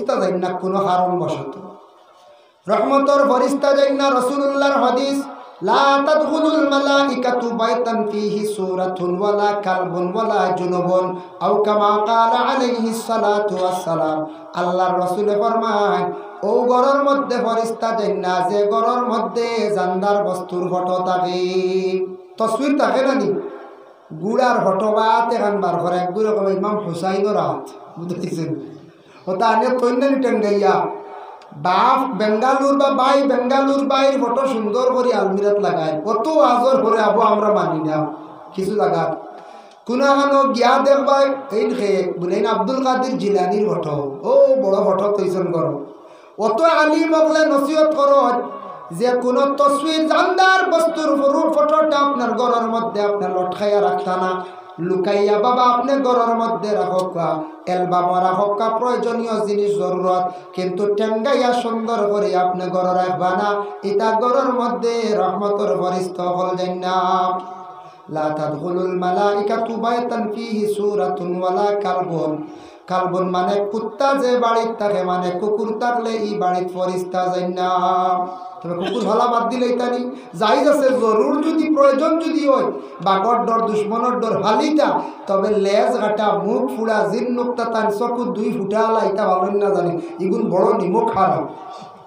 ফরিস্তা যাই না কোনো কারণ বশত রহমতর ফরিস্তা যাই না রাসূলুল্লাহর হাদিস লা তাদখুলুল মালাইকাতু বাইতান ফীহি সূরাতুন ওয়ালা কালবুন ওয়ালা জুনুবুন আও কামা ক্বালা আলাইহিস সালাতু ওয়াস সালাম আল্লাহর রাসূল ফরমায় ও ঘরের মধ্যে ফরিস্তা যাই না যে ঘরের মধ্যে জানদার বস্তুর ফটো থাকে তসবির থাকে না নি গুড়ার ফটো বা তেখান বার করে একগুলো কবে ইমাম হুসাইনের হাত বুঝতেছেন ওটা আনে তৈন্য টেঙ্গাইয়া বাপ বেঙ্গালুর বা বাই বেঙ্গালুর বাইর ফটো সুন্দর করে আলমিরাত লাগায় কত আজর করে আবু আমরা মানি না কিছু লাগাত কোনো এখানো গিয়া দেখবাই এই খেয়ে বলেন আব্দুল কাদির জিলানির ফটো ও বড় ফটো তৈসন করো অত আলিম হলে নসিহত করো যে কোনো তসবির জানদার বস্তুর ফটোটা আপনার ঘরের মধ্যে আপনার লটকাইয়া রাখতা না লুকাইয়া বাবা আপনি ঘরের মধ্যে রাখা অ্যালবাম রাখা প্রয়োজনীয় জিনিস জরুরত কিন্তু টেঙ্গাইয়া সুন্দর করে আপনি ঘরে রাখবা না এটা ঘরের মধ্যে রহমতের ফরিস্তা হল যাই না লা তাদখুলুল মালাইকাতু বাইতান ফীহি সূরাতুন ওয়ালা কালবুন কালবুন মানে কুত্তা যে বাড়িতে থাকে মানে কুকুর থাকলে এই বাড়িতে ফরিস্তা যাই না তবে কুকুর ভালা বাদ দিলে তানি যাই আছে জরুর যদি প্রয়োজন যদি হয় বাঘর ডর দুশ্মনের ডর হালিতা তবে লেজ ঘাটা মুখ ফুড়া জিন নুক্তা তান চকু দুই ফুটা লাইতা ভালো না জানি এগুন বড় নিমক হারাম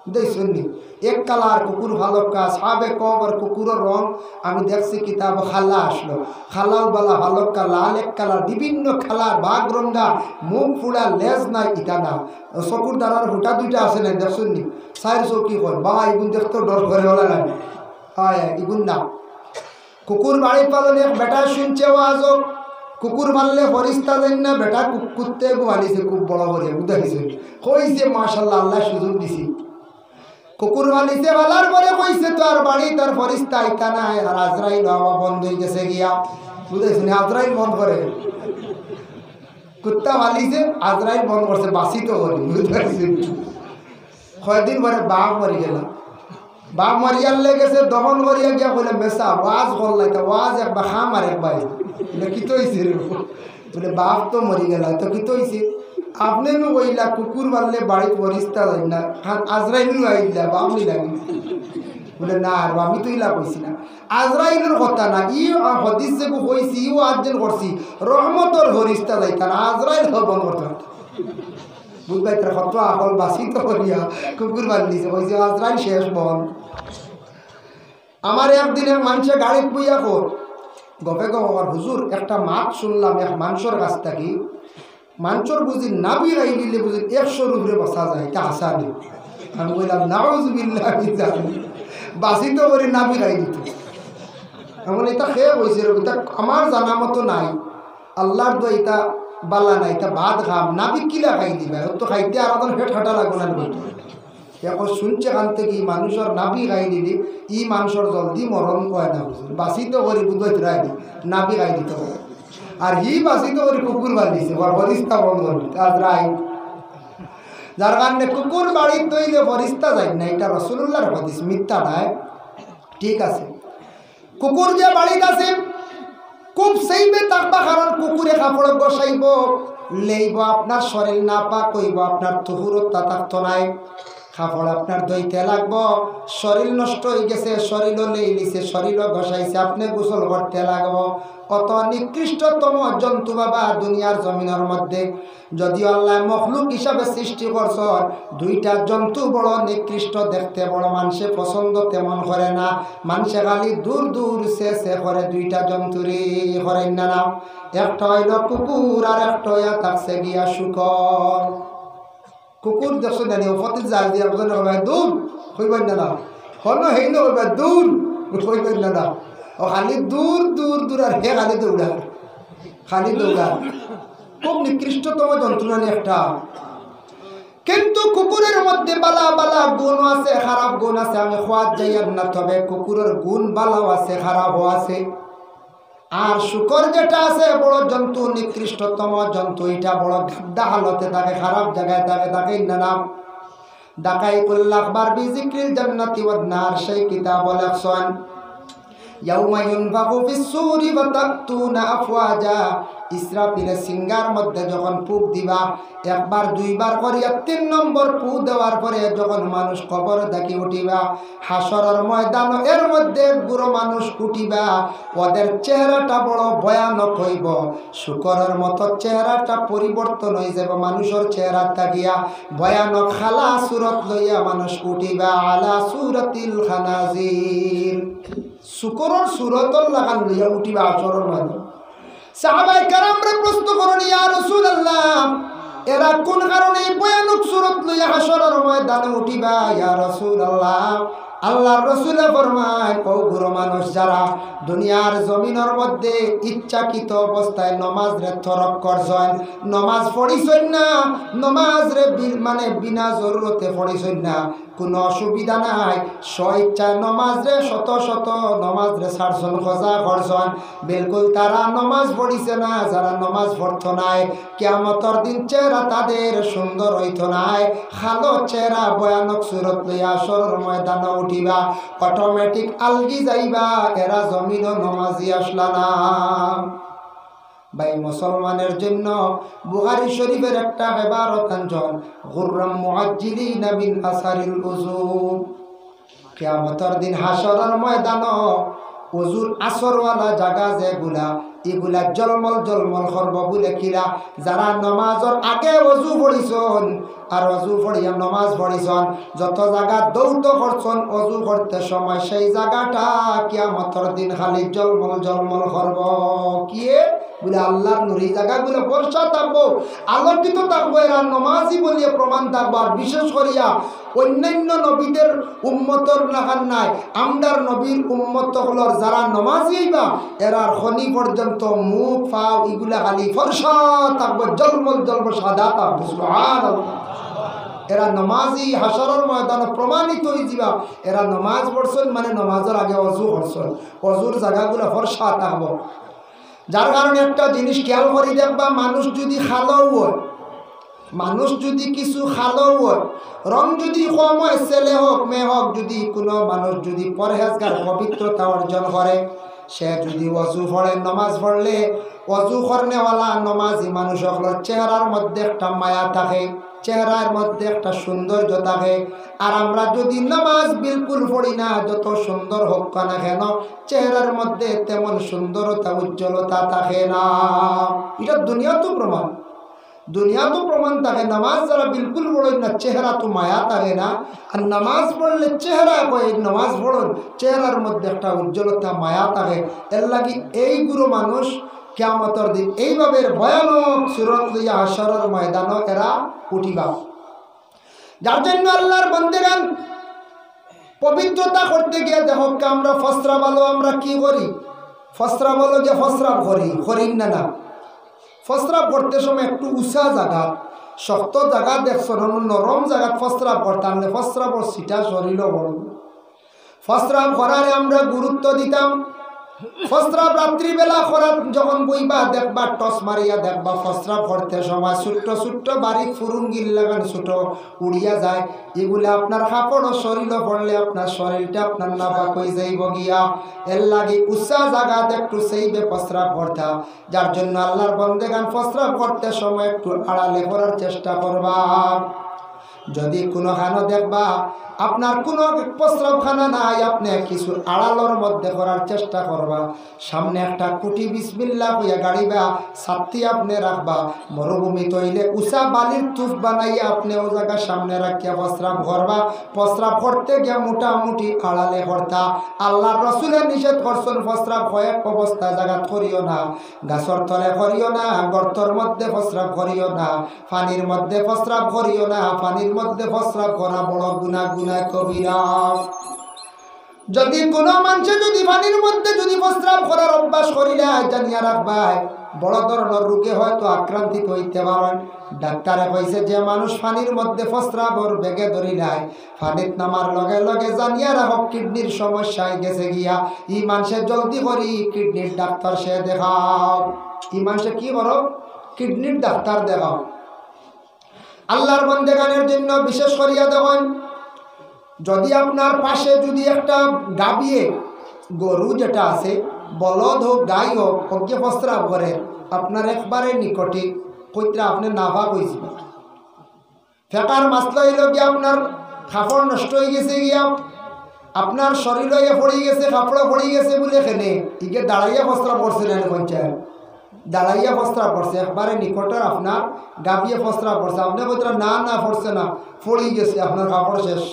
দেখছেননি এক কালার কুকুর ভালো কাজ সাবে কম আর কুকুরের রং আমি দেখছি কিতাব খালা আসলো খালাও বালা ভালো লাল এক কালার বিভিন্ন কালার বাঘ রঙ্গা মুখ ফুড়া লেজ নাই ইটা না চকুর দ্বারার ফুটা দুইটা আছে না দেখছেননি সাইর চৌকি কর বা এগুন দেখতে ডর করে হলে না হয় এগুন না কুকুর বাড়ি পালন এক বেটা শুনছে আজ কুকুর মারলে ফরিস্তা দেন না বেটা কুত্তে মানিছে খুব বড় করে বুঝাইছে কইছে মাশাআল্লাহ আল্লাহ সুযোগ দিছি কুকুর মালিছে বলার পরে কইছে তো আর বাড়ি তার ফরিস্তা আইতা না আর আজরাইল হওয়া বন্ধ হয়ে গেছে গিয়া বুঝাইছেন আজরাইল বন্ধ করে কুত্তা মালিছে আজরাইল বন্ধ করছে বাসি তো করি বুঝাইছেন কয়দিন পরে বাঘ মরি গেল বাঘ মারিয়ার লেগেছে দমন করিয়া গিয়া বলে মেসা ওয়াজ করলাই তা ওয়াজ একবার খাম আর একবার বলে কি তো হয়েছে রে বলে বাঘ তো মরি গেল তো কি তো হয়েছে আপনি নো কইলা কুকুর মারলে বাড়িতে ফরিস্তা যাই না আজরাইল আইলা বামনি লাগি বলে না আর আমি তো ইলা কইছি না আজরাইলের কথা না ই হদিস যে কইছি ও আর্জন করছি রহমতর ফরিস্তা যাইতা না আজরাইল হবন করতে বুঝবাই তার কত আকল বাসিত করিয়া কুকুর মারলিছে কইছে আজরাইল শেষ বন আমার একদিনে মানুষে গাড়ি পুইয়া কর গপে গবার হুজুর একটা মাছ শুনলাম এক মানুষের কাছ থেকে মানুষের বুঝি নাবি গাই দিলে বুঝি 100 রুপরে বসা যায় এটা আসা নেই আমি বললাম নাউজুবিল্লাহ বাসিত করে নাবি গাই দিত এমন এটা খেয়ে বলছে এটা আমার জানা মতো নাই আল্লাহর দোয়া এটা বালা নাই এটা ভাত খাম নাবি কিলা খাই দিবা তো খাইতে আর ফেট হাঁটা লাগবে না বলতো এখন শুনছে কান থেকে মানুষের নাবি গাই দিলি ই মানুষের জলদি মরণ কয় না বাসিত করে বুধ রায় দি নাবি গাই দিতে হবে আর হি বাসিত করে কুকুর বাঁধিছে ফরিস্তা বন্ধ আজ রায় যার কারণে কুকুর বাড়ির তৈলে ফরিস্তা যায় না এটা রাসূলুল্লাহর হাদিস মিথ্যা নয় ঠিক আছে কুকুর যে বাড়িতে আছে খুব সেইবে থাকবা কারণ কুকুরে কাপড় বসাইব লেইব আপনার শরীর না পাক হইব আপনার তুহুরতা থাকতো নাই কাপড় আপনার ধুইতে লাগবো শরীর নষ্ট হয়ে গেছে শরীরও লেইলিছে শরীরও ঘষাইছে আপনি গোসল করতে লাগবো কত নিকৃষ্টতম জন্তু বাবা দুনিয়ার জমিনের মধ্যে যদিও আল্লাহ মখলুক হিসাবে সৃষ্টি করছ দুইটা জন্তু বড় নিকৃষ্ট দেখতে বড় মানুষে পছন্দ তেমন করে না মানুষে খালি দূর দূর সে করে দুইটা জন্তুরই করেন না না একটা হইল কুকুর আর একটা হইয়া থাকছে গিয়া শুকর কুকুর দেখছো জানি ওপরে জাল দিয়ে একজনে কবে দূর হইবেন না হন হেন কবে দূর হইবেন না ও খালি দূর দূর দূর আর হে খালি দৌড়া খুব নিকৃষ্টতম যন্ত্রণা একটা কিন্তু কুকুরের মধ্যে বালা বালা গুণ আছে খারাপ গুণ আছে আমি খোয়াত যাই না তবে কুকুরের গুণ বালাও আছে খারাপও আছে আর শুকর যেটা আছে বড় জন্তু নিকৃষ্টতম জন্তু এটা বড় গাদ্দা হালতে থাকে খারাপ জায়গায় থাকে তাকে নাম ডাকাই কুল্লাখবার বিজিক্রিল জান্নাতি ওয়ান নার সেই কিতাব লেখছেন ইয়াউমা ইউনফাখু ফিস-সূরি ওয়া তা'তুনা আফওয়াজা ইসরাফিলের সিঙ্গার মধ্যে যখন ফুক দিবা, একবার দুইবার করিয়া 3 নম্বর ফু দেওয়ার পরে যখন মানুষ কবর দেখি উঠিবা, হাসরের ময়দান এর মধ্যে বুড়ো মানুষ উঠিবা, ওদের চেহারাটা বড় ভয়ানক হইব, শুকরের মতো চেহারাটা পরিবর্তন হয়ে যাবে, মানুষের চেহারা থাকিয়া ভয়ানক খালা সুরত লইয়া মানুষ উঠিবা, আলা সুরতিল খানাজির, শুকরের সুরতর লাগান লইয়া উঠিবা হাসরের ময়দান। সাহাবায়ে কেরামরা প্রশ্ন করেন, ইয়া রাসূলুল্লাহ, এরা কোন কারণে ভয়ানক সুরত লইয়া হাসরের ময়দানে উঠিবা ইয়া রাসূলুল্লাহ? আল্লাহর রাসূল ফরমায়, ও বুড়ো মানুষ যারা দুনিয়ার জমিনের মধ্যে ইচ্ছাকৃত অবস্থায় নমাজ রে তরক করছেন, নমাজ পড়িছেন না, নমাজ রে মানে বিনা জরুরতে পড়িছেন না, কোনো অসুবিধা নাই, স্বইচ্ছায় নমাজ রে শত শত নমাজ রে ছাড়ছেন, খোঁজা করছেন, বিলকুল তারা নমাজ পড়িছে না। যারা নমাজ পড়তো নাই, কিয়ামতের দিন চেহারা তাদের সুন্দর হইতো নাই, খালো চেহারা ভয়ানক সুরত লইয়া হাসরের ময়দানে উঠিবা, অটোমেটিক আলগি যাইবা, এরা জমিন নমাজি আসলা না। ভাই, মুসলমানের জন্য বুখারী শরীফের একটা ইবারত আনজন, গুররাম মুআজ্জিলিনা বিল আসারিল উযু, কিয়ামতের দিন হাসরের ময়দান ওযুর আসরওয়ালা জায়গা যেগুলা, এগুলা জলমল জলমল করব বলে কিরা, যারা নমাজের আগে ওযু পড়িছন আর ওযু পড়িয়া নমাজ পড়িছন, যত জায়গা দৌত করছন ওযু করতে সময়, সেই জায়গাটা কিয়ামতের দিন খালি জলমল জলমল করব। কি বলে আল্লাহর নূর, এই জায়গাগুলো ফর্সা থাকবো, আলোকিত থাকবো, এরা নমাজি বলিয়ে প্রমাণ থাকবো। আর বিশেষ করিয়া অন্যান্য নবীদের উম্মতর লাগান নাই, আমরার নবীর উম্মত হলর যারা নমাজি হইবা, এরার খনি পর্যন্ত মুখ পাও এগুলা খালি ফর্সা থাকবো, জলমল জলমল সাদা থাকবো। সুবহানাল্লাহ। এরা নমাজি হাসরের ময়দানে প্রমাণিত হয়ে যাবা, এরা নমাজ পড়ছেন মানে নমাজের আগে ওযু করছেন, ওযুর জায়গাগুলো ফর্সা থাকবো। যার কারণে একটা জিনিস খেয়াল করে দেখবা, মানুষ যদি খালো হয়, মানুষ যদি কিছু খালো হয়, রং যদি কম হয়, ছেলে হোক মেয়ে হোক, যদি কোনো মানুষ যদি পরহেজগার পবিত্রতা অর্জন করে, সে যদি ওযু পড়ে, নমাজ পড়লে ওযু করনেওয়ালা নমাজি মানুষ হলো চেহারার মধ্যে একটা মায়া থাকে, চেহারার মধ্যে একটা সৌন্দর্য থাকে। আর আমরা যদি নামাজ বিলকুল পড়ি না, যত সুন্দর হোক না কেন, চেহারার মধ্যে তেমন সুন্দরতা উজ্জ্বলতা থাকে না। এটা দুনিয়া তো প্রমাণ, দুনিয়া তো প্রমাণ থাকে। নামাজ যারা বিলকুল পড়েন না, চেহারা তো মায়া থাকে না। আর নামাজ পড়লে চেহারা কয়, নামাজ পড়ুন, চেহারার মধ্যে একটা উজ্জ্বলতা মায়া থাকে। এর লাগি এই গুরু মানুষ কিয়ামতের দিন এইভাবে ভয়ানক সুরত লইয়া হাসরের ময়দানে এরা উঠিবা। যার জন্য আল্লাহর বান্দাগণ পবিত্রতা করতে গিয়ে দেখো, আমরা ফসরা বলো, আমরা কি করি, ফসরা বলো যে ফসরা করি না না, ফসরা করতে সময় একটু উঁচা জায়গা, শক্ত জায়গা দেখছো, নরম জায়গা ফসরা করতাম, ফসরা বড় সিটা শরীরও বড়, ফসরা করারে আমরা গুরুত্ব দিতাম। ফসরাব রাত্রিবেলা করার যখন বইবা দেখবা, টস মারিয়া দেখবা, ফসরাব করতে সময় ছোট্ট ছোট্ট বাড়ি ফুরুঙ্গিল লাগান ছোট উড়িয়া যায়, এগুলো আপনার কাপড় শরীরে পড়লে আপনার শরীরটা আপনার নাপাক হয়ে যাইব গিয়া। এর লাগে উঁচা জায়গাত একটু সেইবে ফসরাব করতা। যার জন্য আল্লাহর বন্দেগান ফসরাব করতে সময় একটু আড়ালে করার চেষ্টা করবা। যদি কোনোখানে দেখবা আপনার কোনো প্রস্রাবখানা নাই, আপনি কিছু আড়ালোর মধ্যে করার চেষ্টা করবা। সামনে একটা কুটি বিসমিল্লাহ হইয়া গাড়িবা, ছাত্তি আপনি রাখবা। মরুভূমি তৈলে উষা বালির তুফ বানাইয়া আপনি ও জায়গা সামনে রাখিয়া প্রস্রাব করবা। প্রস্রাব করতে গিয়া মোটামুটি আড়ালে করতা। আল্লাহর রাসূলের নিষেধ করছেন প্রস্রাব কয়েক অবস্থায় জায়গাত করিও না, গাছর তলে করিও না, গর্তর মধ্যে প্রস্রাব করিও না, পানির মধ্যে প্রস্রাব করিও না। পানির মধ্যে প্রস্রাব করা বড় গুনাহ, গুনাহ কবিরা। যদি কোনো মানুষে যদি পানির মধ্যে যদি প্রস্রাব করার অভ্যাস করিলে জানিয়া রাখবাই, বড় ধরনের রোগে হয়তো আক্রান্তিত হইতে পারেন। ডাক্তারে কইছে যে মানুষ পানির মধ্যে প্রস্রাবর বেগে ধরিলায়, পানিত নামার লগে লগে জানিয়া রাখো কিডনির সমস্যায় গেছে গিয়া। ই মানুষে জলদি করি কিডনির ডাক্তার সে দেখাও। ই মানুষে কি করো, কিডনির ডাক্তার দেখাও। আল্লাহর বান্দাগানের জন্য বিশেষ করিয়া দেখেন, যদি আপনার পাশে যদি একটা গাবিয়ে গরু যেটা আছে, বলদ হোক গাই হোক, ওকে প্রস্রাব করে, আপনার একবারে নিকটে কইত্রা আপনি নাফা কইছিল ফেকার মাসলা হইল গিয়া আপনার কাপড় নষ্ট হয়ে গেছে গিয়া আপনার শরীর হয়ে পড়ে গেছে কাপড় পড়ে গেছে বলে এখানে ইকে দাঁড়াইয়া বস্ত্র পড়ছে না পঞ্চায়েত দাঁড়াইয়া বস্ত্র পড়ছে একবারে নিকটের আপনার গাবিয়ে বস্ত্র পড়ছে আপনি কইত্রা না না পড়ছে না পড়ে গেছে আপনার কাপড় শেষ।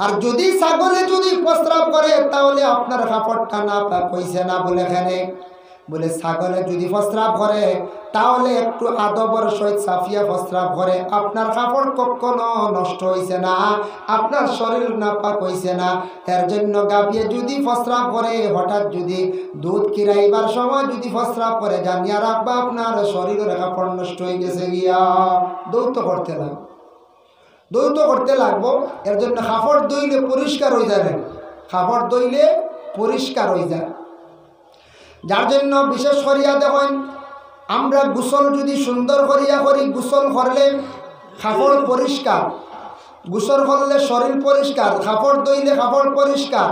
আর যদি ছাগলে যদি প্রস্রাব করে তাহলে আপনার কাপড়টা না কইছে না বলে এখানে বলে ছাগলে যদি প্রস্রাব করে তাহলে একটু আদবর সহিত সাফিয়া প্রস্রাব করে আপনার কাপড় কখনো নষ্ট হইছে না আপনার শরীর নাপাক হইছে না। এর জন্য গাবিয়ে যদি প্রস্রাব করে হঠাৎ যদি দুধ কিরাইবার সময় যদি প্রস্রাব করে জানিয়া রাখবা আপনার শরীরের কাপড় নষ্ট হয়ে গেছে গিয়া দৌত করতে লাগবে দৌত করতে লাগবো। এর জন্য কাপড় ধুইলে পরিষ্কার হয়ে যাবে কাপড় ধুইলে পরিষ্কার হয়ে যায়। যার জন্য বিশেষ করিয়া দেখেন আমরা গোসল যদি সুন্দর করিয়া করি গোসল করলে কাপড় পরিষ্কার গোসল করলে শরীর পরিষ্কার কাপড় ধুইলে কাপড় পরিষ্কার।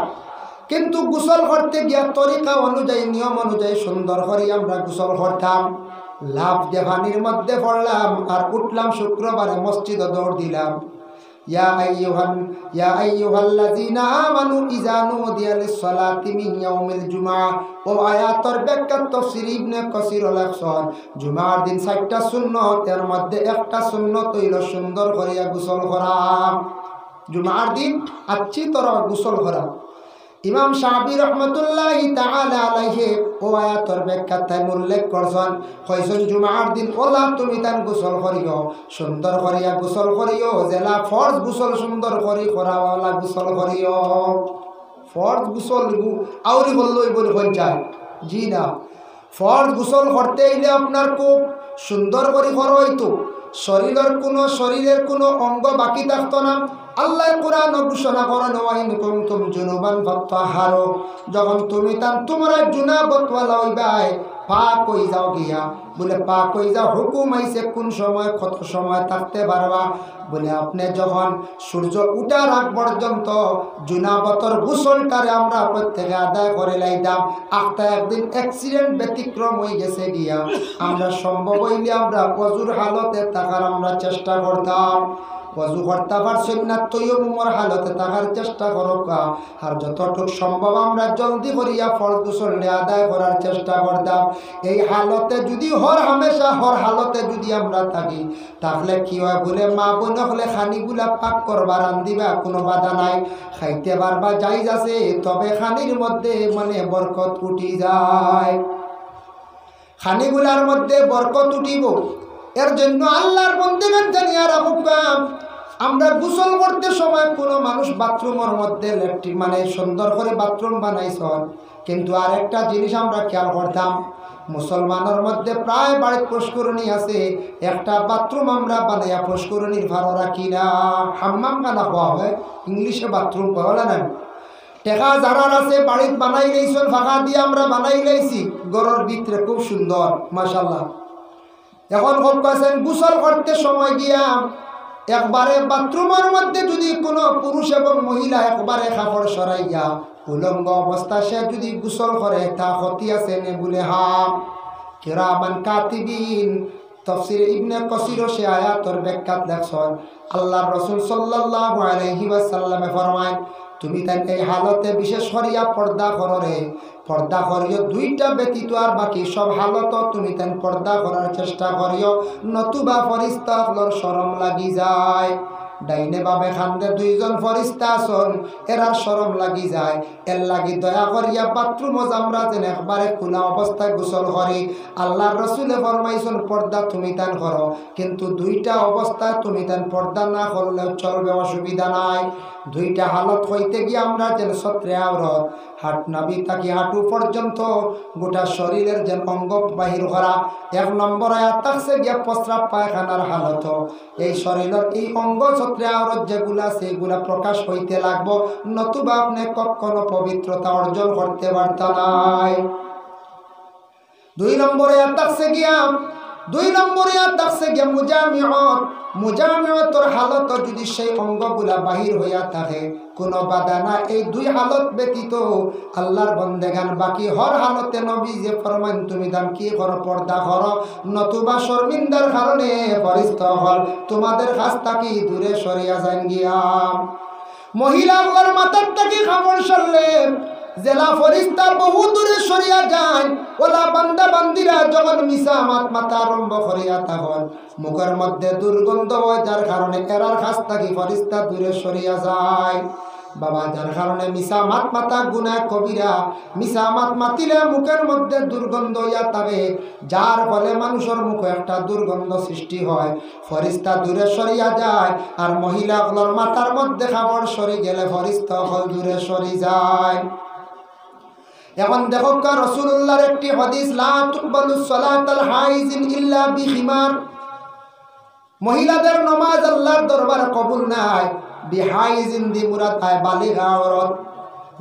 কিন্তু গোসল করতে গিয়া তরিকা অনুযায়ী নিয়ম অনুযায়ী সুন্দর করি আমরা গোসল করতাম লাভ দিয়ে পানির মধ্যে পড়লাম আর উঠলাম শুক্রবারে মসজিদে দৌড় দিলাম ইয়া আইয়ুহাল্লাযীনা আমানু ইযা নুদিয়া লিস-সালাতি মিন ইয়াউমিল জুমআহ ও আয়াতের ব্যাখ্যা তাফসীর ইবনে কাসীর লেখছেন জুমার দিন ৬০টা সুন্নত এর মধ্যে একটা সুন্নত হইল সুন্দর করিয়া গোসল করা। জুমার দিন আচ্ছি তরহ গোসল করা। ইমাম শাফি রহমতুল্লাহি তাআলা আলাইহি ও আয়াতের ব্যাখ্যাতে উল্লেখ করছেন কইছেন জুমার দিন ওলা তুমি তান গোসল করিও সুন্দর করিয়া গোসল করিও জেলা ফরজ গোসল সুন্দর করি করাওয়ালা গোসল করিও ফরজ গোসল আউরি বললই বলি পঞ্চায়েত জি না ফরজ গোসল করতে হইলে আপনার খুব সুন্দর করে করা হইতো শরীরের কোনো অঙ্গ বাকি থাকতো না। আল্লাহ কোরআন ঘোষণা করেন ওয়াইন কুনতুম জুনুবান ফাত্তাহারু যখন তুমি তোমরা জুনাবত ওয়ালা হইবাই পাক হই যাও গিয়া বলে পাক হই যাও হুকুম আইছে কোন সময় কত সময় থাকতে পারবা বলে আপনি যখন সূর্য উঠার আগ পর্যন্ত জুনাবতর গোসলটারে আমরা প্রত্যেকে আদায় করে লাইতাম। আখটা একদিন অ্যাক্সিডেন্ট ব্যতিক্রম হয়ে গেছে গিয়া আমরা সম্ভব হইলে আমরা ওযুর হালতে থাকার আমরা চেষ্টা করতাম ওযু করতে পারছেন না তৈয়বুমর হালতে থাকার চেষ্টা করক আর যতটুকু সম্ভব আমরা জলদি করিয়া ফরজ গোসল আদায় করার চেষ্টা করতাম। এই হালতে যদি হর হালতে যদি আমরা থাকি তাহলে কি হয় বলে মা বোন হলে খানিগুলা পাক করবার রান্দিবা কোনো বাধা নাই খাইতে পারবা জায়েজ আছে তবে খানির মধ্যে মানে বরকত উঠি যায় খানিগুলার মধ্যে বরকত উঠিব। এর জন্য আল্লাহর বন্দেগান জানিয়া রাখবা আমরা গোসল করতে সময় কোনো মানুষ বাথরুমের মধ্যে মানে সুন্দর করে বাথরুম বানাইছেন কিন্তু আরেকটা জিনিস আমরা খেয়াল করতাম মুসলমানের মধ্যে প্রায় বাড়িতে পুষ্করণী আছে একটা বাথরুম আমরা বানাইয়া পুষ্করণীর ভালো রাখি না হাম্মাম কানা হওয়া হয় ইংলিশে বাথরুম পাওয়া না টেকা যারা আছে বাড়িতে বানাই লাইছেন ফাঁকা দিয়ে আমরা বানাই লাইছি ঘরের ভিতরে খুব সুন্দর মাশাআল্লাহ। এখন হোক কাছেন গোসল করতে সময় গিয়া একবারে বাথরুমের মধ্যে যদি কোনো পুরুষ এবং মহিলা একবারে কাপড় সরাইয়া উলঙ্গ অবস্থা সে যদি গোসল করে তা ক্ষতি আছে নে বলে হা কিরামান কাতিবিন তাফসীর ইবনে কাসীর সে আয়াতের ব্যাখ্যা লেখছেন আল্লাহর রাসূল সাল্লাল্লাহু আলাইহি ওয়াসাল্লামে ফরমায় তুমি তাই এই হালতে বিশেষ করিয়া পর্দা কররে পর্দা করিও দুইটা ব্যতীত আর বাকি সব হালত তুমি তাই পর্দা করার চেষ্টা করিও নতুবা ফেরেশতা হলর শরম লাগি যায় ডাইনে বাবে খান্দে দুইজন ফেরেশতা আছেন এরার শরম লাগি যায় এর লাগি দয়া করিয়া বাথরুম আমরা যেন একবারে খোলা অবস্থায় গোসল করি আল্লাহর রাসূলে ফরমাইছেন পর্দা তুমি তান করো কিন্তু দুইটা অবস্থায় তুমি তান পর্দা না করলেও চলবে অসুবিধা নাই। দুইটা হালত হইতে গিয়ে আমরা যেন সত্রে আওরত হাট নাবি তাকি হাঁটু পর্যন্ত গোটা শরীরের যেন অঙ্গ বাহির করা এক নম্বর আয়াত থাকছে গিয়া প্রস্রাব পায়খানার হালত এই শরীরের এই অঙ্গ সত্রে আওরত যেগুলা সেগুলা প্রকাশ হইতে লাগবো নতুবা আপনি কখনো পবিত্রতা অর্জন করতে পারত নাই। দুই নম্বরে আয়াত থাকছে গিয়া দুই নম্বরে থাকছে গিয়া মুজামিয়তর হালত যদি সেই অঙ্গগুলা বাহির হইয়া থাকে কোনো বাধা না, এই দুই হালত ব্যতীত আল্লাহর বন্দেগান বাকি হর হালতে নবী যে ফরমান তুমি দাম কি করো, পর্দা করো, নতুবা শর্মিন্দার কারণে ফরিস্ত হল তোমাদের কাছ থাকি দূরে সরিয়া যান গিয়া। মহিলাগুলোর মাথার থেকে খাবার সরলে জেলা ফরিস্তা বহু দূরে সরিয়া যায়। ওলা বান্দা বান্দিরা যখন মিশা মাথা আরম্ভ করিয়া তখন মুখের মধ্যে দুর্গন্ধ হয়, যার কারণে এরার কাছ থেকে ফরিস্তা দূরে সরিয়া যায়। বাবা, যার কারণে মিশা মাথা গুনাহ কবিরা, মিশা মাতিলে মুখের মধ্যে দুর্গন্ধ হইয়া থাকে, যার ফলে মানুষের মুখে একটা দুর্গন্ধ সৃষ্টি হয়, ফরিস্তা দূরে সরিয়া যায়। আর মহিলাগুলোর মাথার মধ্যে খাবার সরি গেলে ফরিস্তা হল দূরে সরি যায়। এখন দেখো রাসূলুল্লাহর একটি হাদিস, লা তুকবালু সালাতাল হাইজিন ইল্লা বিখিমার, মহিলাদের নামাজ আল্লাহর দরবারে কবুল নাই। বিহাইজিন দি মুরাদ হয় বালিগা औरत,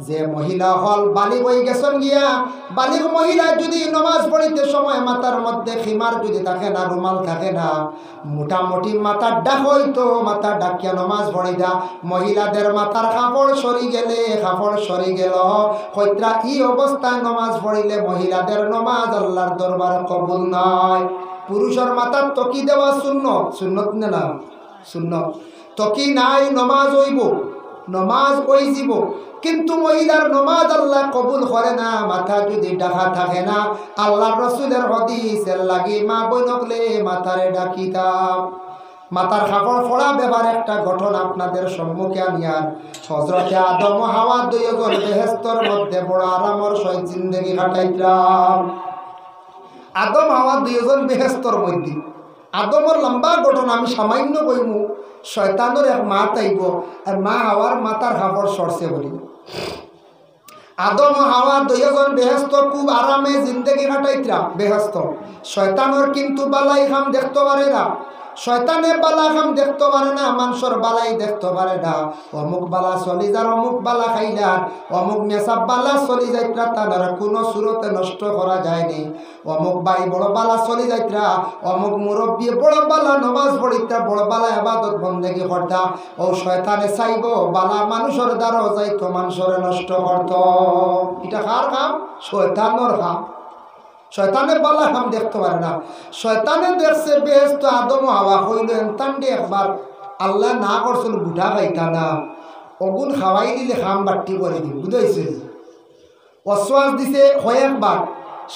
যে মহিলা হল বালিগ হয়ে গেছেন গিয়া, বালিগ মহিলা যদি নামাজ পড়িতে সময় মাথার মধ্যে খিমার যদি থাকে না, রুমাল থাকে না, মোটামুটি মাথার ডাক হইতো, মাথা ডাকিয়া নামাজ পড়িতা, মহিলাদের মাথার কাপড় সরি গেল কইত্রা এই অবস্থায় নামাজ পড়িলে মহিলাদের নামাজ আল্লাহর দরবারে কবুল নয়। পুরুষের মাথার তকি দেওয়া সুন্নত না সুন্নত, তকি নাই নামাজ হইব, নামাজ ওই যাব, কিন্তু মহিলার নামাজ আল্লাহ কবুল করে না মাথা যদি ডাকা থাকে না। আল্লাহর রাসূলের হাদিসের লাগি মা বইনকলে মাথারে ডাকিতাম। মাথার কাপড় পড়া ব্যাপার একটা ঘটনা আপনাদের সম্মুখে আনিয়ার। হযরতে আদম ও হাওয়া দুইজন বেহেশতের মধ্যে বড় আরামের সহিত জিন্দেগি কাটাইতাম। আদম হাওয়া দুইজন বেহেশতের মধ্যে, আদমের লম্বা ঘটনা আমি সামান্য কইমু। শয়তানের এক মা তাইব, আর মা হাওয়ার মাথার কাপড় সরছে বলি। আদম ও হাওয়া দুইজন বেহেশত খুব আরামে জিন্দেগি কাটাইতরা বেহেশত। শয়তানের কিন্তু বালাই খাম দেখতে পারে না, শয়তানে বালা খাম দেখতে পারে না, মানুষের বালাই দেখতে পারে না। অমুক বালা চলি যার, অমুক বালা খাইলার, অমুক মেসাব বালা চলি যাইত্রা, তার কোনো সুরতে নষ্ট করা যায়নি। অমুক বাই বড় বালা চলি যাইত্রা, অমুক মুরব্বী বড় বালা নমাজ পড়িত্রা, বড় বালা ইবাদত বন্দেগি করতা। ও শয়তানে চাইব বালা মানুষের দ্বারা যাইতো, মানুষের নষ্ট করত। এটা কার কাম? শয়তানের কাম। শয়তানের বালা খাম দেখতে পারে না। শয়তানে দেখছে বেহেশত আদম হাওয়া হইল এনতান্ডে একবার আল্লাহ না করছেন গুঠা খাইতা না, অগুন খাওয়াই দিলে খাম বাট্টি করে দিই, বুঝাইছে? অশ্বাস দিছে কয়েকবার,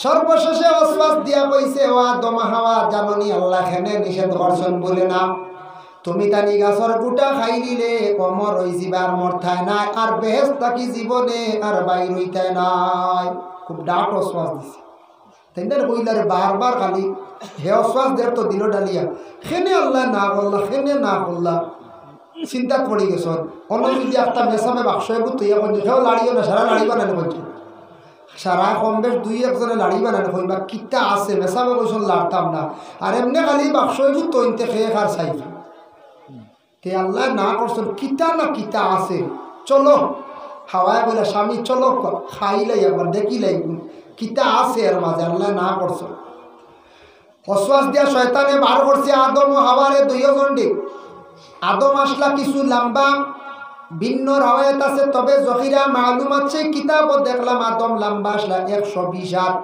সর্বশেষে অশ্বাস দিয়া কইছে, ও আদম হাওয়া জাননি আল্লাহ খেনে নিষেধ করছেন বলে না, তুমি তানি গাছর গুটা খাই দিলে অমর হই যাবার মরথায় নাই, আর বেহেশত থাকি জীবনে আর বাইর হইতায় নাই। খুব ডাট অশ্বাস দিছে। তাইনার কইলারে বারবার খালি হে অশ্বাস দের তো দিল ডালিয়া, খেনে আল্লাহ না করলা, খেনে না করলা, চিন্তাত পড়ি গেছ। অন্য যদি একটা মেসামে বাক্স এগুলো তৈয়া করছে, সেও লাড়িও না, সারা লাড়ি বানানো বলছে, সারা কম বেশ দুই একজনে লাড়ি বানানো কইবা কিতা আছে, মেসামে কইসন লাড়তাম না, আর এমনি খালি বাক্স এগুলো তৈনতে খেয়ে খার চাইবে। তে আল্লাহ না করছেন কিতা না কিতা আছে, চলো হাওয়ায় বলে স্বামী চলো খাইলাই একবার দেখিলাই কিতা আছে এর মাঝে, আল্লাহ না করছো। অশ্বাস দিয়া শয়তানে বার করছে আদম ও হাওয়ারে দুইজন। আদম আসলা কিছু লম্বা, ভিন্ন রাওয়ায়াত আছে, তবে জহিরা মালুম আছে কিতাব দেখলাম আদম লম্বা আসলা 120 হাত,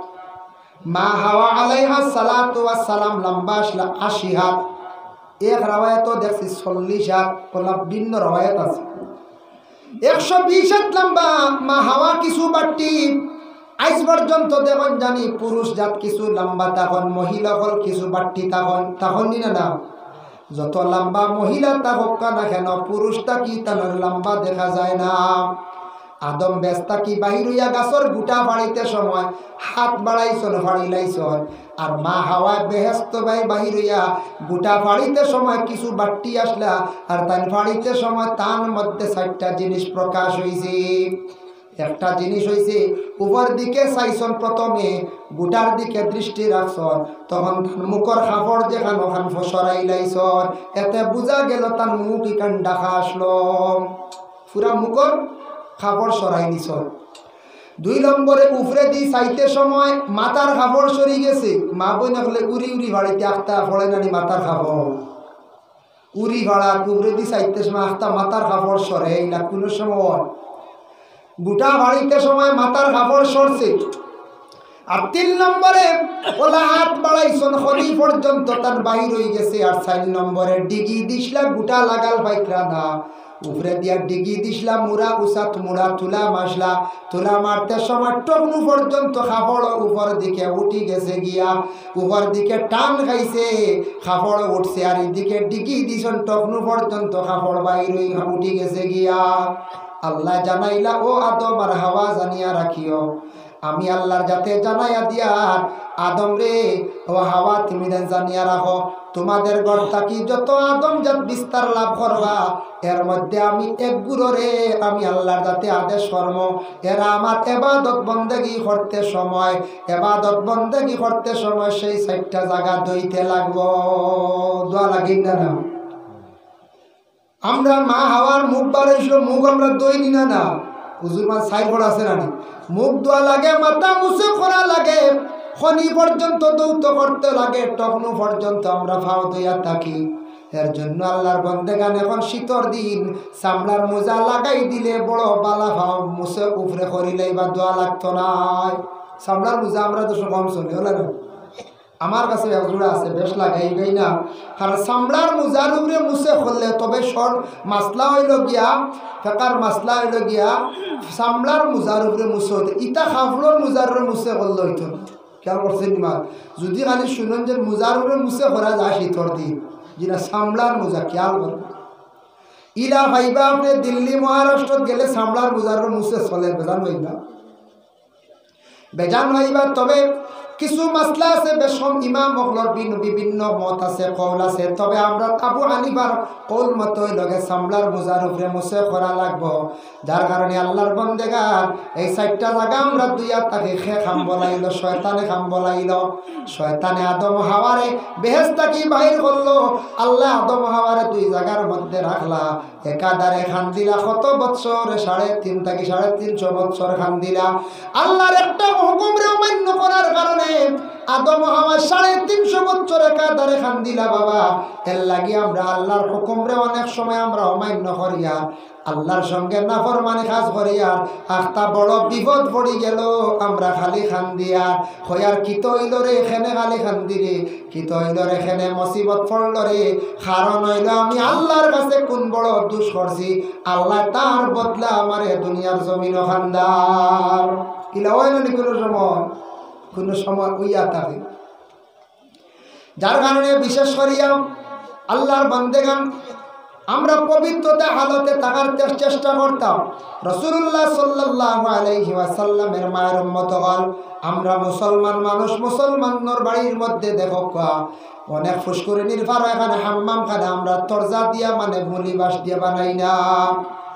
মা হাওয়া আলাইহা সালাতু ওয়াস সালাম লম্বা আসলা 80 হাত, এক রাওয়ায়াত দেখছি 40 হাত, ওলা ভিন্ন রাওয়ায়াত আছে। 120 হাত লম্বা মা হাওয়া কিছু বাট্টি। আজ পর্যন্ত দেখুন জানি পুরুষ জাত কিছু লম্বা তখন, মহিলা হল কিছু বাট্টি তখন না, যত লম্বা মহিলা তা হোক না কেন পুরুষটা কি তার লম্বা দেখা যায় না। আদম বেস্তা কি বাহির হইয়া গাছর গুটা ফাড়িতে সময় হাত বাড়াইছন ফাড়িলাইছন, আর মা হাওয়ায় বেহেশত বাহির হইয়া গুটা ফাড়িতে সময় কিছু বাট্টি আসলা, আর তাই ফাড়িতে সময় তার মধ্যে 4টা জিনিস প্রকাশ হয়েছে। একটা জিনিস হয়েছে উপর দিকে চাইছন, প্রথমে গুটার দিকে দৃষ্টি রাখছন, তখন মুখর কাপড় যেখান ওখান ফসরাই লাইছন, এতে বোঝা গেল তার মুখ ইকান ডাকা আসলো, পুরা মুখর কাপড় সরাই নিছন। 2 নম্বরে উপরে দি চাইতে সময় মাথার কাপড় সরি গেছে, মা বই না হলে উড়ি উড়ি ভাড়িতে আখতা পড়ে নানি মাথার কাপড় উড়ি ভাড়া উপরে দি চাইতে সময় আখতা মাথার কাপড় সরে, এইটা কোনো সময় গোটা ভাড়িতে সময় মাথার কাপড় সরছে। আর 3 নম্বরে ওলা হাত বাড়াইছন খনি পর্যন্ত তার বাহির হয়ে গেছে। আর 4 নম্বরে ডিগি দিসলা গোটা লাগাল পাইকরা না, উপরে দিয়া ডিগি দিসলা মুড়া উসাত মুড়া তুলা মাসলা, তুলা মারতে সময় টকনু পর্যন্ত কাপড় উপর দিকে উঠি গেছে গিয়া, উপর দিকে টান খাইছে কাপড় উঠছে। আর এদিকে ডিগি দিছন টকনু পর্যন্ত কাপড় বাহির হয়ে উঠি গেছে গিয়া। আল্লাহ জানাইলা ও আদম আর হাওয়া জানিয়া রাখিও, আমি আল্লাহর যাতে জানাইয়া দিয়ার আদম রে ও হাওয়া তুমি জানিয়া রাখো, তোমাদের ঘর থাকি যত আদম জাত বিস্তার লাভ করবা এর মধ্যে আমি এক গুরু রে আমি আল্লাহর যাতে আদেশ কর্ম, এরা আমার এবাদত বন্দেগী করতে সময় সেই 4টা জায়গা দইতে লাগবো। দোয়া লাগিন না আমরা মা হাওয়ার মুখ বাড়াইছিল, মুখ আমরা দই নি না হুজুর মা সাইড করা আছে না, মুখ দোয়া লাগে, মাথা মুছে করা লাগে, খনি পর্যন্ত দৌত করতে লাগে, টকনু পর্যন্ত আমরা ফাও দইয়া থাকি। এর জন্য আল্লাহর বন্দেগান এখন শীতর দিন চামড়ার মোজা লাগাই দিলে বড় বালা ফাও মুছে উপরে করিলেই বা দোয়া লাগতো না। চামড়ার মোজা আমরা তো কম চলি হলে না, আমার কাছে একজোড়া আছে বেশ লাগাই গাই না, কারণ চামড়ার মোজার উপরে মুছে করলে তবে সর মাসলা হইল গিয়া ফেকার মাসলা হইল গিয়া চামড়ার মোজার উপরে মুছে হইতো, ইটা কাপড়ের মোজার উপরে মুছে করলে হইতো। খেয়াল করছেন নিমা, যদি খালি শুনেন যে মোজার উপরে মুছে করা যায় শীতর দিন, যেটা চামড়ার মোজা খেয়াল করবেন। ইলা ভাইবা আপনি দিল্লি মহারাষ্ট্র গেলে চামড়ার মোজার উপরে মুছে চলে বেজান হইবা। তবে কিছু মাসলা আছে বেশম ইমাম মখলর বিভিন্ন মত আছে কৌল আছে, তবে আমরা আবু হানিফার কৌল মত লগে চামড়ার মোজার উপরে মুছে করা লাগবো। যার কারণে আল্লাহর বন্দেগান এই 4টা জায়গা আমরা দুইয়া তাকে খাম বলাইল, শয়তানে খাম বলাইল। শয়তানে আদম হাওয়ারে বেহেশত কি বাহির করলো, আল্লাহ আদম হাওয়ারে 2 জায়গার মধ্যে রাখলা, একাধারে খান দিলা কত বছর 3.5 থেকে 350 বছর খান দিলা। আল্লাহর একটা হুকুমরে অমান্য করার কারণে আদম হাওয়া 350 বছর একাধারে খান দিলা বাবা। এর লাগি আমরা আল্লাহর হুকুমরে অনেক সময় আমরা অমান্য করিয়া আল্লাহর সঙ্গে নাফরমানি কাজ করিয়া আখতা বড় বিপদ পড়ি গেল। আমরা খালি খান দিয়া হইয়ার কিত হইল রে এখানে খালি খান দিরে, কিত হইল রে এখানে মুসিবত পড়ল রে, কারণ হইল আমি আল্লাহর কাছে কোন বড় দোষ করছি, আল্লাহ তার বদলা আমারে দুনিয়ার জমিন খান্দার কিলা হয় না কোনো সময় উইয়া থাকে। যার কারণে বিশেষ করিয়া আল্লাহর বান্দেগান আমরা পবিত্রতা হালতে থাকার চেষ্টা করতাম। রাসূলুল্লাহ সাল্লাল্লাহু আলাইহি ওয়াসাল্লামের মায়ের উম্মত হল আমরা মুসলমান মানুষ, মুসলমানর বাড়ির মধ্যে দেখো অনেক ফুসকুরিনির ফার এখানে হাম্মাম খানা আমরা তরজা দিয়া মানে মুলি বাস দিয়া বানাই না,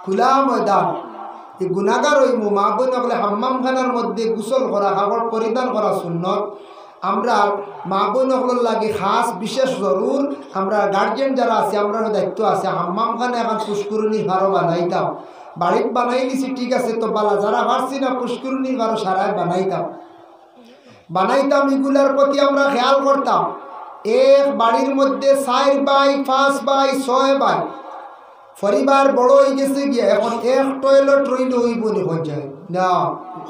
খোলা ময়দান। এই গুনাহগার ওই মা বোন বলে হাম্মাম খানার মধ্যে গোসল করা, কাপড় পরিধান করা সুন্নত। আমরা মা বোনগুলোর লাগে খাস বিশেষ জরুর, আমরা গার্জিয়ান যারা আছে আমরা দায়িত্ব আছে হাম্মাম খানে এখন পুষ্করণী ভারও বানাইতাম। বাড়িতে বানাই নিছি ঠিক আছে, তো বালা যারা পারছি না পুষ্করণী ভারও সারায় বানাইতাম। এগুলার প্রতি আমরা খেয়াল করতাম। এক বাড়ির মধ্যে 4 ভাই 5 ভাই 6 ভাই পরিবার বড় হয়ে গেছে গিয়া এখন এক টয়লেট রইলে হইব নি পর্যায়ে না,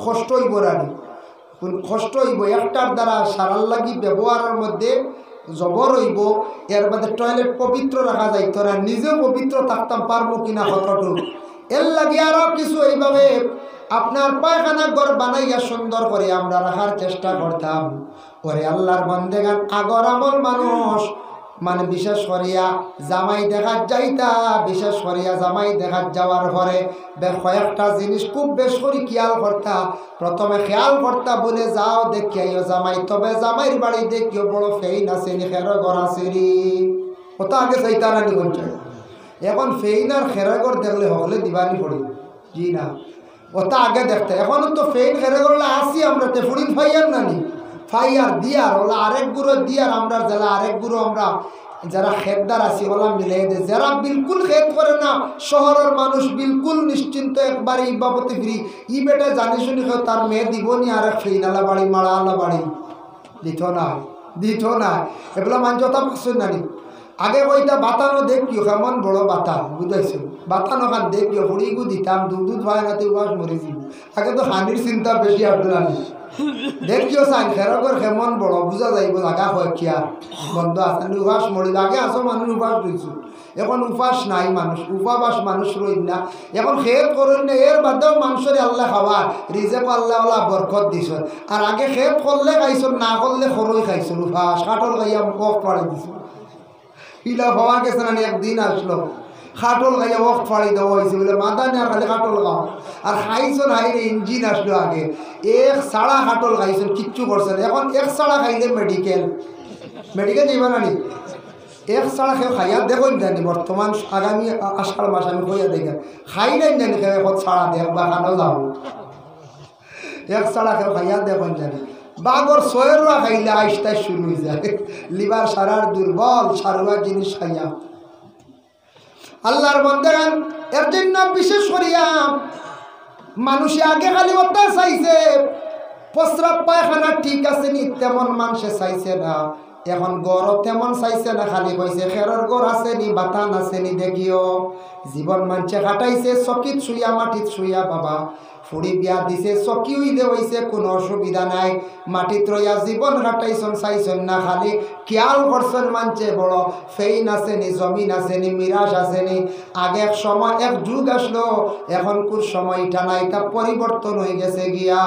কষ্ট হইব রানি, কষ্ট হইব। একটার দ্বারা সারার লাগি ব্যবহারের মধ্যে জবর হইব। এর মধ্যে টয়লেট পবিত্র রাখা যাইত না, নিজেও পবিত্র থাকতাম পারবো কিনা কতটুকু। এর লাগে আরও কিছু এইভাবে আপনার পায়খানা ঘর বানাইয়া সুন্দর করে আমরা রাখার চেষ্টা করতাম। ওরে আল্লাহর বান্দেগান আগর আমল মানুষ মানে বিশেষ করিয়া জামাই দেখার যাইতা, বিশেষ করিয়া জামাই দেখার যাওয়ার পরে কয়েকটা জিনিস খুব বেশ করে খেয়াল করতা। প্রথমে খেয়াল করতা বলে যাও দেখিও জামাই, তবে জামাইয়ের বাড়ি দেখিও বড় ফেইন আছে নি, খের ঘর আছে নি, ওটা আগে চাইতা না নিগন। এখন ফেইন আর খেরাঘর দেখলে হলে দিবানি পড়ি জি না, ওটা আগে দেখতে। এখনও তো ফেইন খেরাঘরলে আসি আমরা তে ফুড়িন ফাইয়ার নানি ফাইয়ার দিয়ার ওলা আরেক গুঁড়ো দিয়ার আমরা জেলা আরেক গুঁড়ো আমরা যারা খেতদার আছে ওলা মিলাই দে, যারা বিলকুল খেত করে না, শহরের মানুষ বিলকুল নিশ্চিন্ত একবারে ই বাবতে ফ্রি, ই বেটা জানি শুনি তার মেয়ে দিব নি আর এক ফেইনালা বাড়ি মারালা বাড়ি দিত না এগুলো মান যথা পাচ্ছেন নানি। আগে ওইটা বাতানো দেখিও কেমন বড় বাতান বুঝাইছো, বাতানো খান দেখিও ফুড়িগু দিতাম দুধ ভাই নাতে উপাস মরে যাব। আগে তো হানির চিন্তা বেশি আপনার দেখিও চাই খেরকর কেমন বড় বুঝা যাইব জাগা হয় কিয়া বন্ধ আছে উপাস মরিল। আগে আসো মানুষ উপাস রয়েছে, এখন উপাস নাই মানুষ, উপাবাস মানুষ রইল না, এখন খেত করুন না। এর বাদেও মানুষের আল্লাহ খাবার রিজেক আল্লাহ আল্লাহ বরকত দিছ। আর আগে খেত করলে খাইছ, না করলে খরই খাইছ, উপাস কাটল খাইয়া কফ পাড়ি দিছ। পিলা হওয়া গেছে না, একদিন আসলো খাটল খাইয়া ওখ ফাড়ি দেওয়া হয়েছে বলে মাথা নেওয়া খালি খাটল খাও। আর খাইছন হাইরে ইঞ্জিন আসলো আগে এক সাড়া খাটল খাইছন কিচ্ছু করছেন। এখন এক সাড়া খাইলে মেডিকেল যাইবা নানি, এক সাড়া খেয়ে খাইয়া দেখুন জানি বর্তমান আগামী আষাঢ় মাস আমি কইয়া দেখে খাই নাই জানি খেয়ে এখন ছাড়া দেখ বা খানো যাবো এক সাড়া খেয়ে খাইয়া দেখুন জানি বাগর সয়েরুয়া খাইলে আইসটাই শুরু হয়ে যায়, লিভার সারার দুর্বল সারুয়া জিনিস খাইয়া। আল্লাহর বন্দেগান এর জন্য বিশেষ করিয়া মানুষে আগে খালি ওটা চাইছে প্রস্রাব পায়খানা ঠিক আছে নি তেমন মানুষে চাইছে না। এখন গড় তেমন চাইছে না, খালি কইছে খেরর গড় আছে নি বাতান আছে নি দেখিও। জীবন মানুষে কাটাইছে চকিত শুইয়া মাটিত শুইয়া বাবা, ফুড়ি বিয়া দিছে চকি উইলে হইছে কোনো অসুবিধা নাই, মাটিত রইয়া জীবন কাটাইছন চাইছন না, খালি খেয়াল করছেন মানছে বড় ফেইন আছে নি জমিন আছে নি মিরাজ আছে নি। আগে এক সময় এক যুগ আসলো, এখন কোন সময় এটা নাই, তা পরিবর্তন হয়ে গেছে গিয়া।